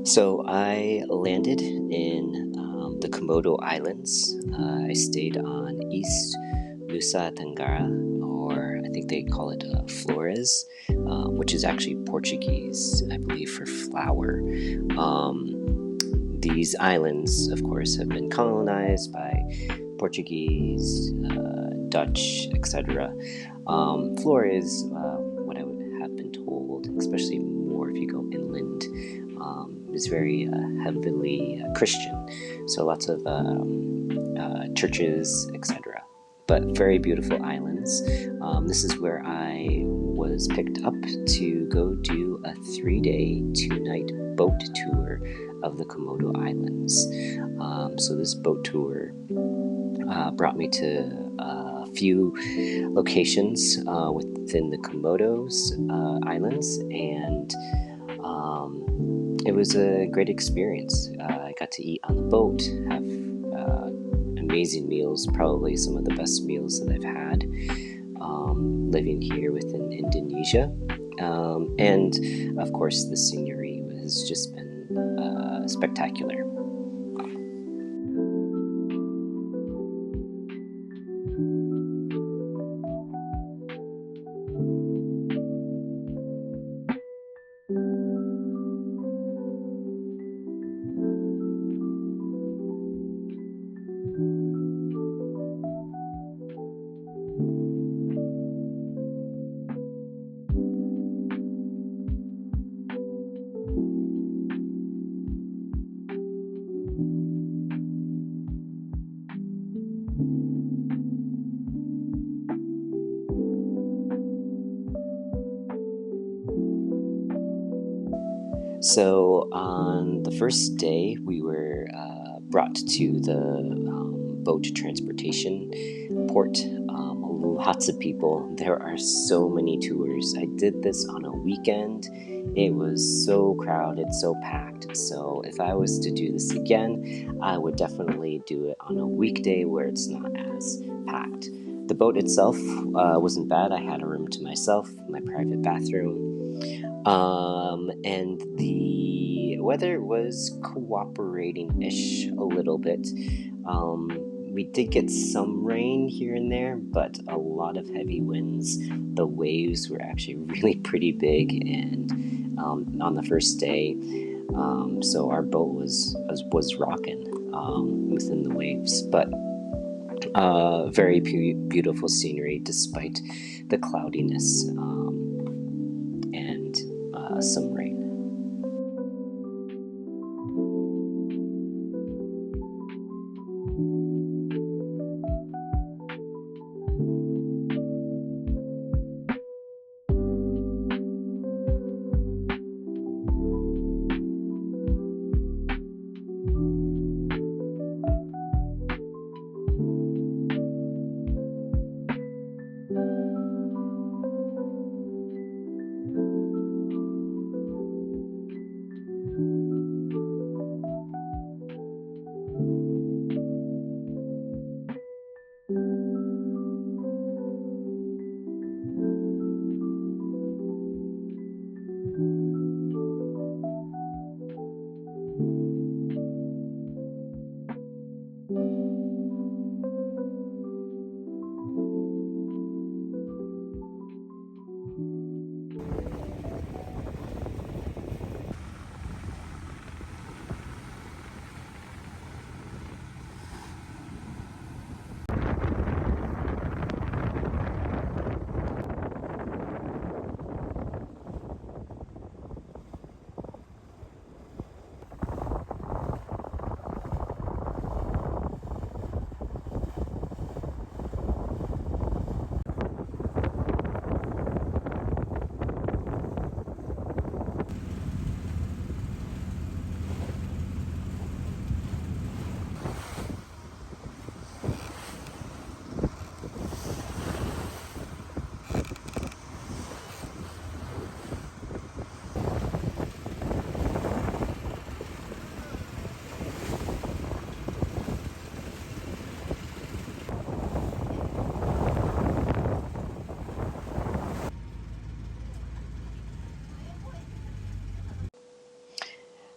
So I landed in the Komodo Islands. I stayed on East Nusa Tenggara, or I think they call it Flores, which is actually Portuguese, I believe, for flower. These islands, of course, have been colonized by Portuguese, Dutch, etc. Flores, what I would have been told, especially more if you go inland, is very heavily Christian. So lots of churches, etc. But very beautiful islands. This is where I was picked up to go do a 3-day, 2-night boat tour of the Komodo Islands. So this boat tour brought me to a few locations within the Komodos Islands, and it was a great experience. I got to eat on the boat, have amazing meals, probably some of the best meals that I've had living here within Indonesia. And of course, the scenery has just been spectacular. So on the first day, we were brought to the boat transportation port. Lots of people. There are so many tours. I did this on a weekend. It was so crowded, so packed. So if I was to do this again, I would definitely do it on a weekday where it's not as packed. The boat itself wasn't bad. I had a room to myself, my private bathroom. And the weather was cooperating-ish a little bit. We did get some rain here and there, but a lot of heavy winds. The waves were actually really pretty big, and on the first day, so our boat was rocking within the waves. But very beautiful scenery despite the cloudiness and some rain.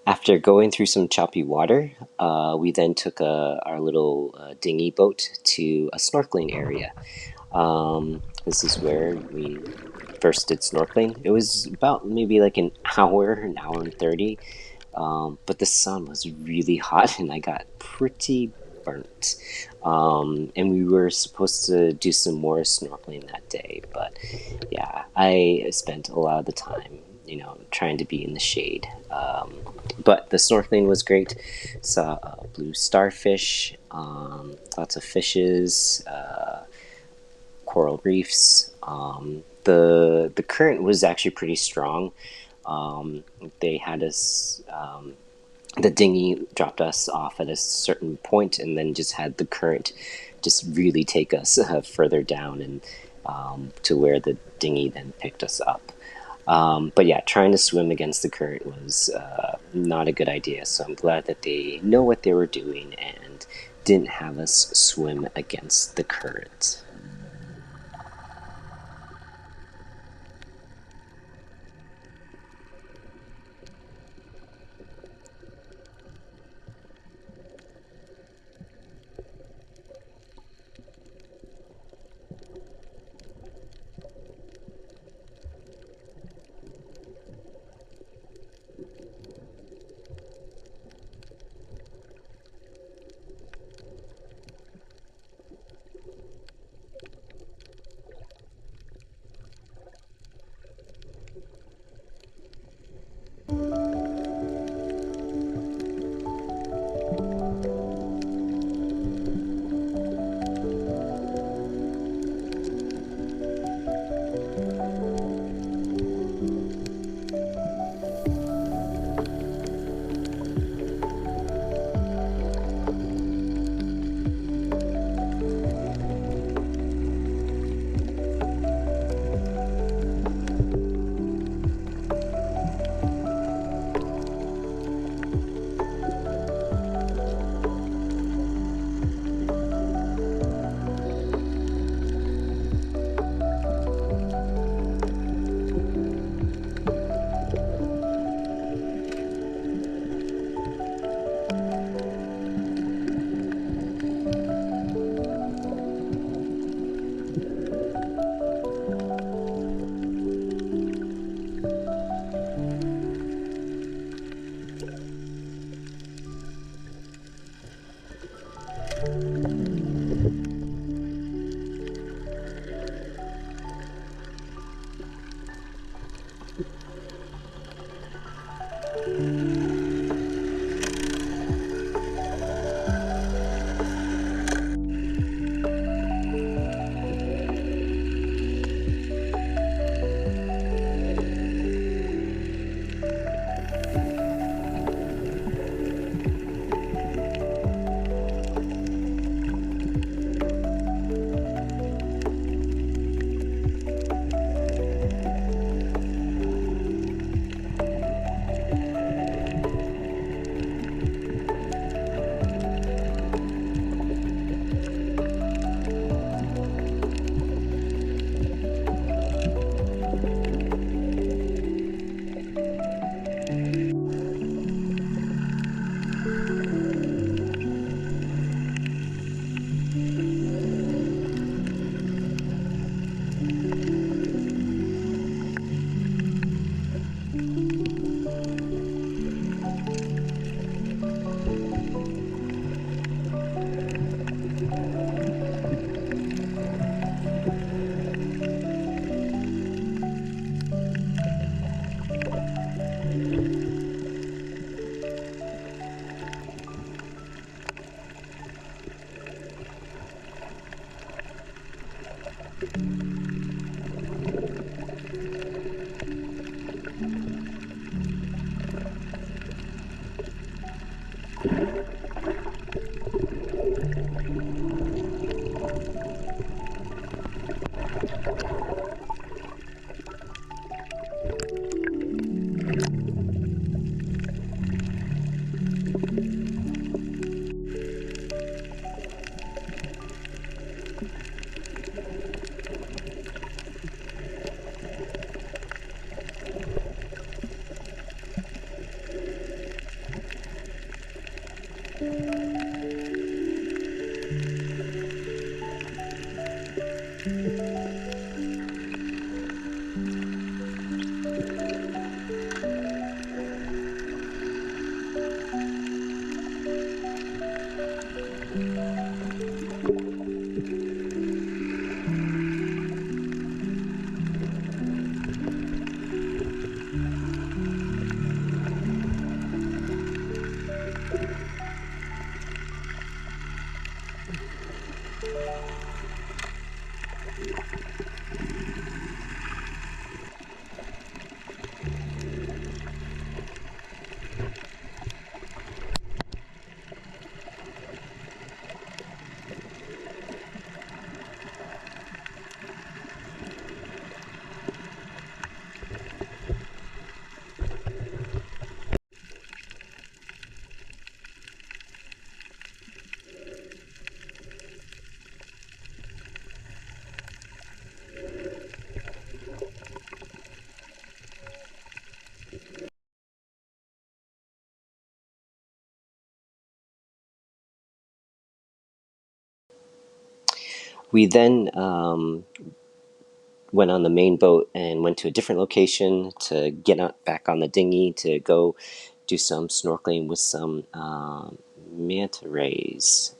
After going through some choppy water, we then took our little dinghy boat to a snorkeling area. This is where we first did snorkeling. It was about maybe like an hour and 30. But the sun was really hot and I got pretty burnt. And we were supposed to do some more snorkeling that day, but yeah, I spent a lot of the time, trying to be in the shade. But the snorkeling was great. Saw blue starfish, lots of fishes, coral reefs. The current was actually pretty strong. They had us. The dinghy dropped us off at a certain point, and then just had the current just really take us further down and to where the dinghy then picked us up. But yeah, trying to swim against the current was not a good idea. So I'm glad that they know what they were doing and didn't have us swim against the current. We then went on the main boat and went to a different location to get back on the dinghy to go do some snorkeling with some manta rays.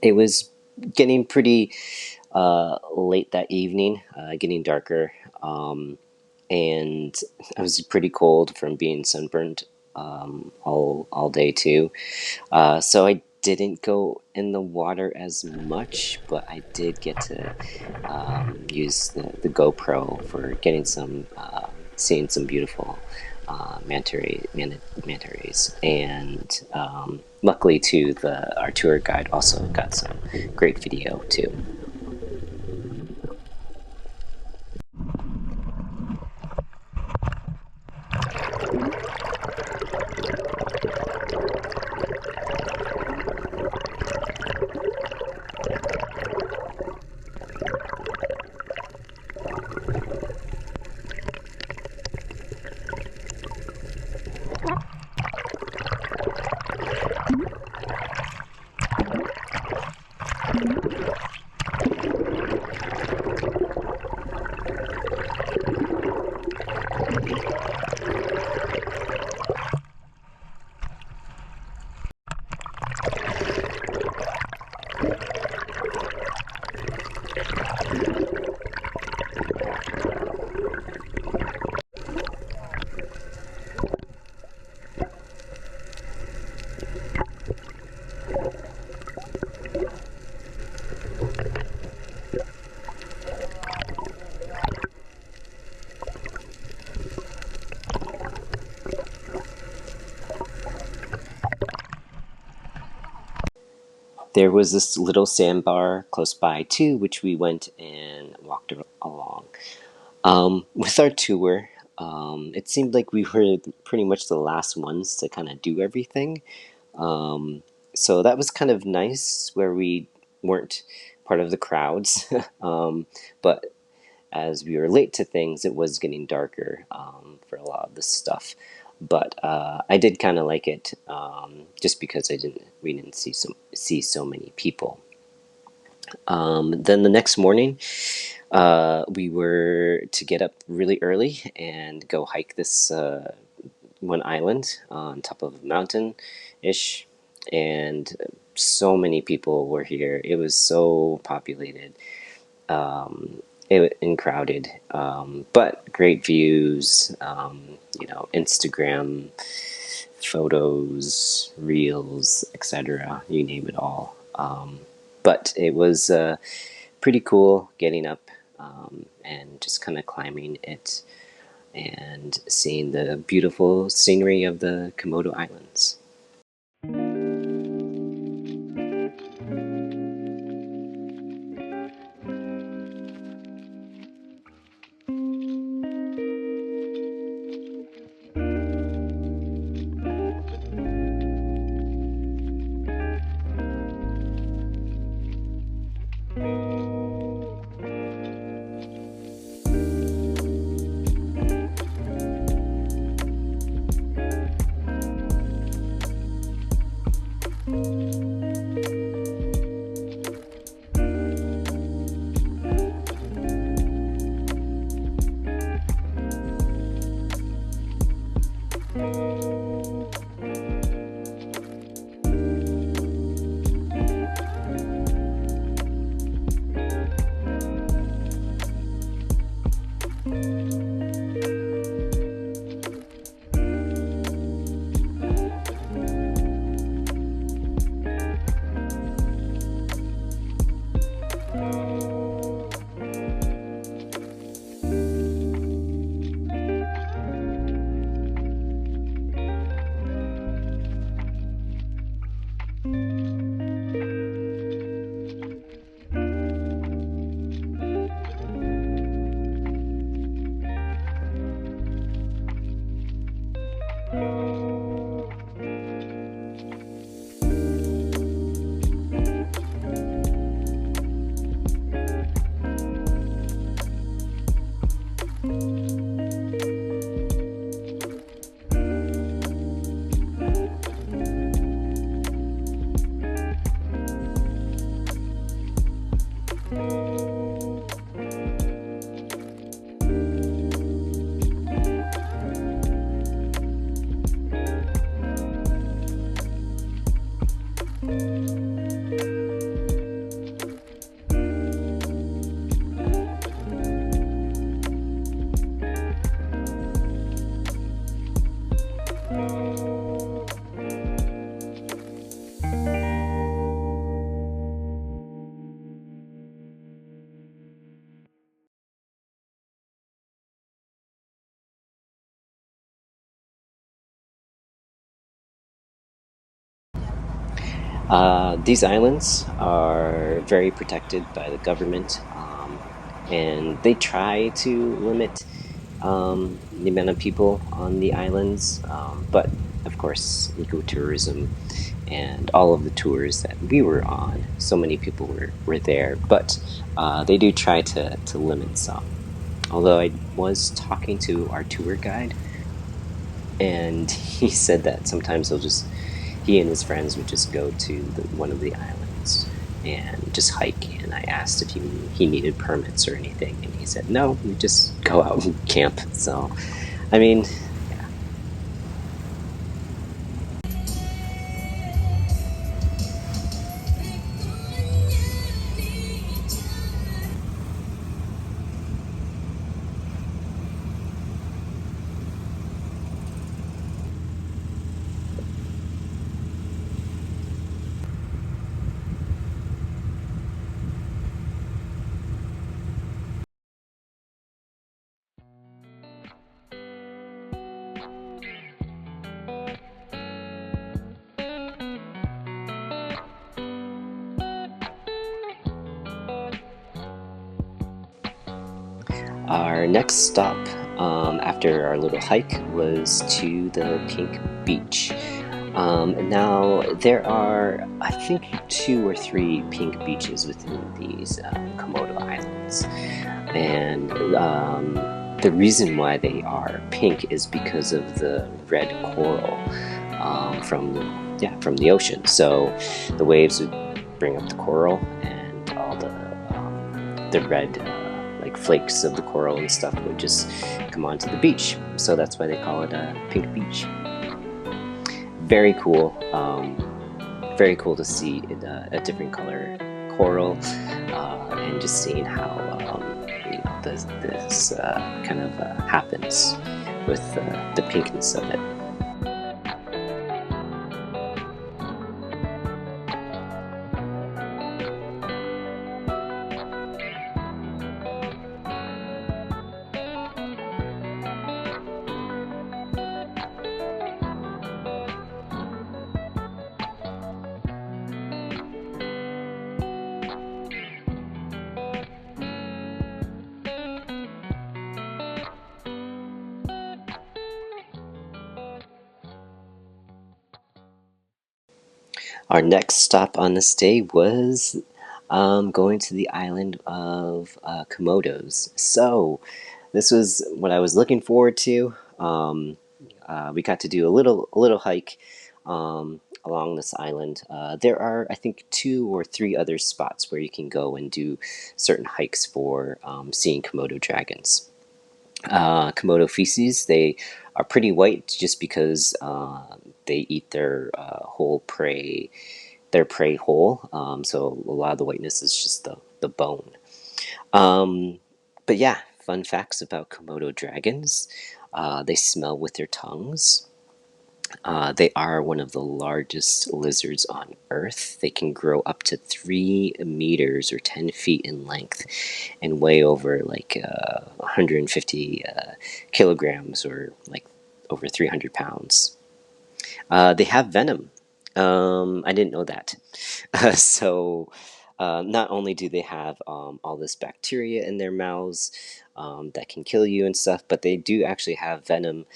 It was getting pretty late that evening, getting darker, and I was pretty cold from being sunburned all day too. So I didn't go in the water as much, but I did get to use the GoPro for getting some, seeing some beautiful manta rays, and luckily too, our tour guide also got some great video too. There was this little sandbar close by too, which we went and walked along. With our tour, it seemed like we were pretty much the last ones to kind of do everything. Um, so that was kind of nice where we weren't part of the crowds. But as we were late to things, it was getting darker for a lot of this stuff. But I did kind of like it, just because we didn't see so many people. Then the next morning, we were to get up really early and go hike this one island on top of a mountain ish. And so many people were here. It was so populated, and crowded, but great views, Instagram photos, reels, etc. You name it all. But it was pretty cool getting up and just kind of climbing it and seeing the beautiful scenery of the Komodo Islands. These islands are very protected by the government, and they try to limit the amount of people on the islands. But of course, ecotourism and all of the tours that we were on, so many people were there. But they do try to limit some. Although I was talking to our tour guide, and he said that sometimes he and his friends would just go to one of the islands and just hike. And I asked if he needed permits or anything, and he said no, we just go out and camp. So, I mean, yeah. Our next stop after our little hike was to the Pink Beach. Now, there are, I think, two or three pink beaches within these Komodo Islands. And the reason why they are pink is because of the red coral from the ocean. So the waves would bring up the coral, and all the red like flakes of the coral and stuff would just come onto the beach. So that's why they call it a pink beach. Very cool. Very cool to see a different color coral, and just seeing how this kind of happens with the pinkness of it. Our next stop on this day was going to the island of Komodos. So this was what I was looking forward to. We got to do a little hike along this island. There are, I think, two or three other spots where you can go and do certain hikes for seeing Komodo dragons. Komodo feces, they are pretty white just because they eat their prey whole. So a lot of the whiteness is just the bone. Um, but yeah, fun facts about Komodo dragons. They smell with their tongues. They are one of the largest lizards on Earth. They can grow up to 3 meters or 10 feet in length and weigh over like 150 kilograms or like over 300 pounds. They have venom. I didn't know that. Not only do they have all this bacteria in their mouths that can kill you and stuff, but they do actually have venom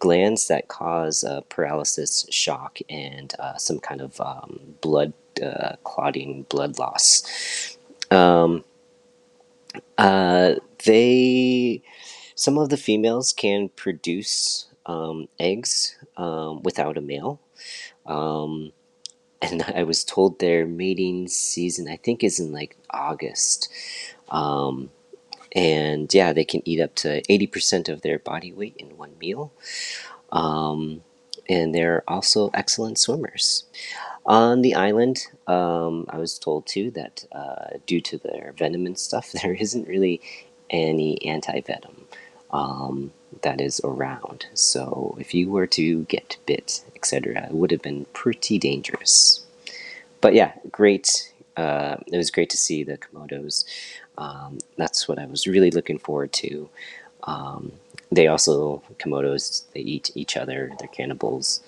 glands that cause paralysis, shock, and some kind of blood clotting, blood loss. Um, uh, they Some of the females can produce eggs without a male. Um, and I was told their mating season, I think, is in like August. Um, and yeah, they can eat up to 80% of their body weight in one meal. Um, and they're also excellent swimmers. On the island, I was told too that due to their venom and stuff, there isn't really any anti venom that is around. So if you were to get bit, etc., it would have been pretty dangerous. But yeah, great. It was great to see the Komodos. That's what I was really looking forward to. Um, they also, Komodos, they eat each other. They're cannibals.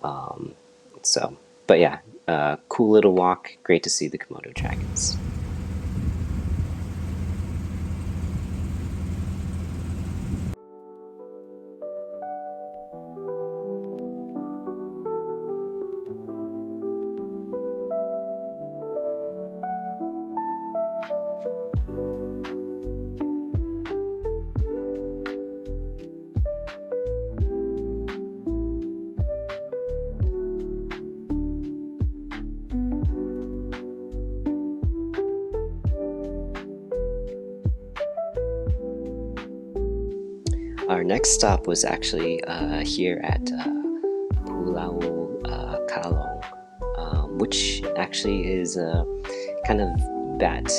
Um, so, but yeah, cool little walk. Great to see the Komodo dragons. Our next stop was actually here at Pulau Kalong, which actually is a kind of bat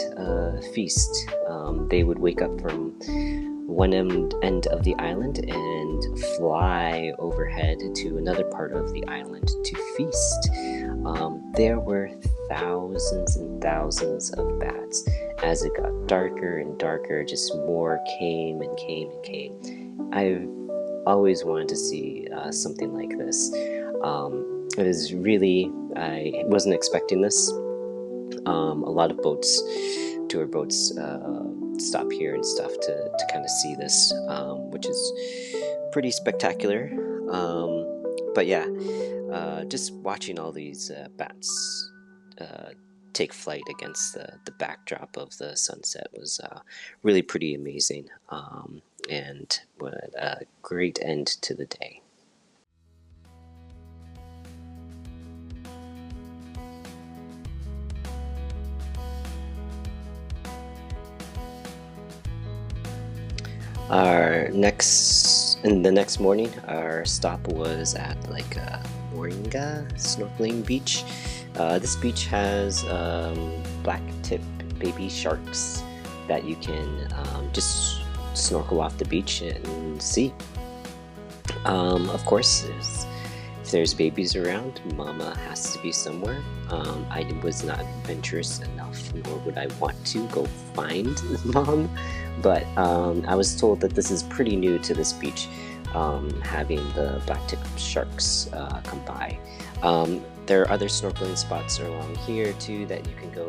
feast. They would wake up from one end of the island and fly overhead to another part of the island to feast. There were thousands and thousands of bats. As it got darker and darker, just more came and came and came. I've always wanted to see something like this. It is really, I wasn't expecting this. A lot of tour boats, stop here and stuff to kind of see this, which is pretty spectacular. But yeah, just watching all these bats take flight against the backdrop of the sunset was really pretty amazing. And what a great end to the day. The next morning, our stop was at like Moringa Snorkeling Beach. This beach has black tip baby sharks that you can just snorkel off the beach and see. Of course, if there's babies around, mama has to be somewhere. I was not adventurous enough, nor would I want to go find mom. But I was told that this is pretty new to this beach, having the blacktip sharks come by. There are other snorkeling spots along here too that you can go,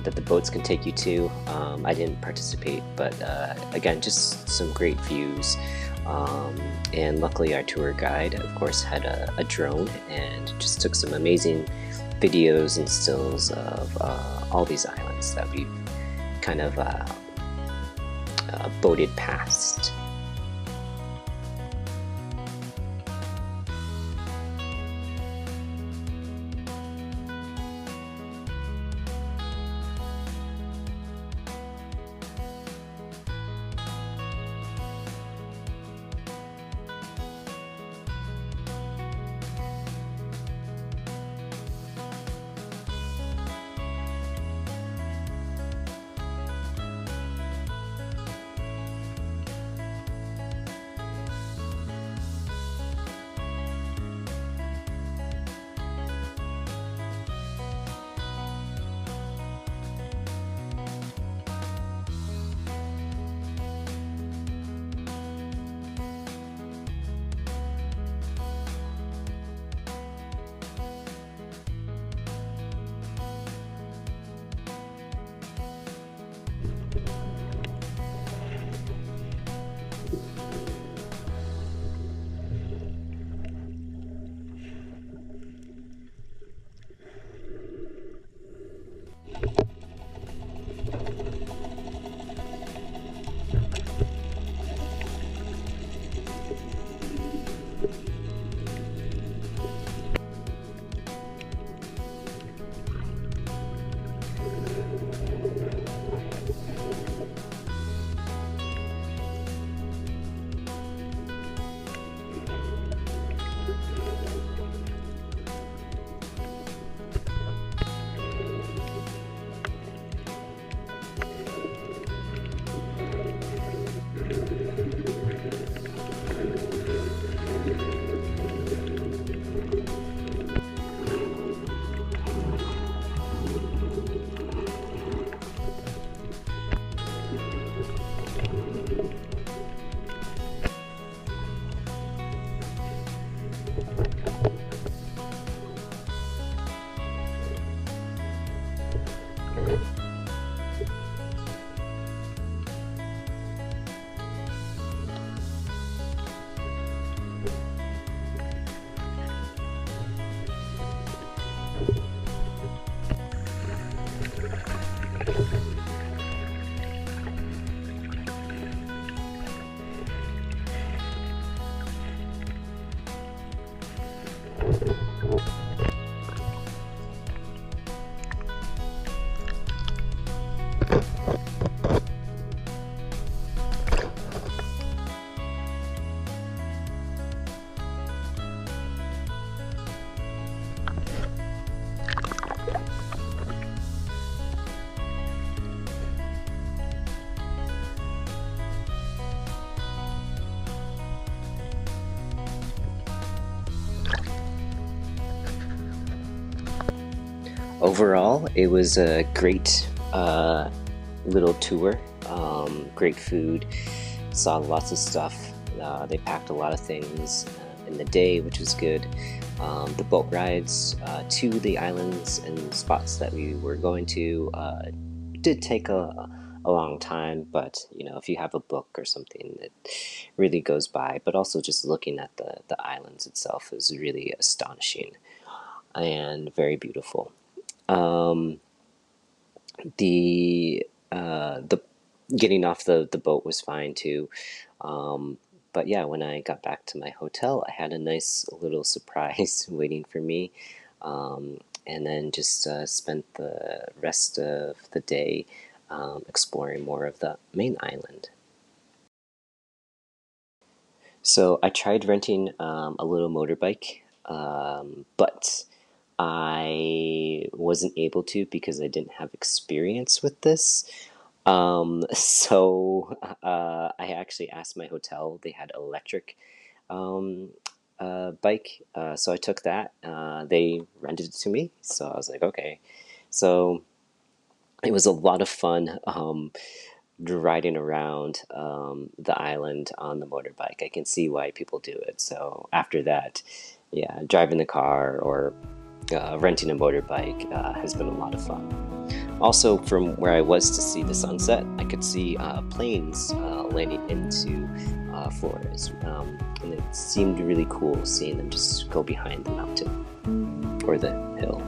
that the boats can take you to. I didn't participate, but again, just some great views. And luckily our tour guide, of course, had a drone and just took some amazing videos and stills of all these islands that we've kind of boated past. Overall, it was a great little tour. Great food, saw lots of stuff. They packed a lot of things in the day, which was good. The boat rides to the islands and spots that we were going to did take a long time, but you know, if you have a book or something, it really goes by. But also just looking at the islands itself is really astonishing and very beautiful. Um, the getting off the boat was fine too. But yeah, when I got back to my hotel, I had a nice little surprise waiting for me. And then just spent the rest of the day exploring more of the main island. So I tried renting a little motorbike, but I wasn't able to because I didn't have experience with this. So I actually asked my hotel, they had electric um, bike. So I took that. They rented it to me. So I was like, okay. So it was a lot of fun riding around the island on the motorbike. I can see why people do it. So after that, yeah, driving the car or renting a motorbike has been a lot of fun. Also, from where I was to see the sunset, I could see planes landing into Florida. And it seemed really cool seeing them just go behind the mountain or the hill.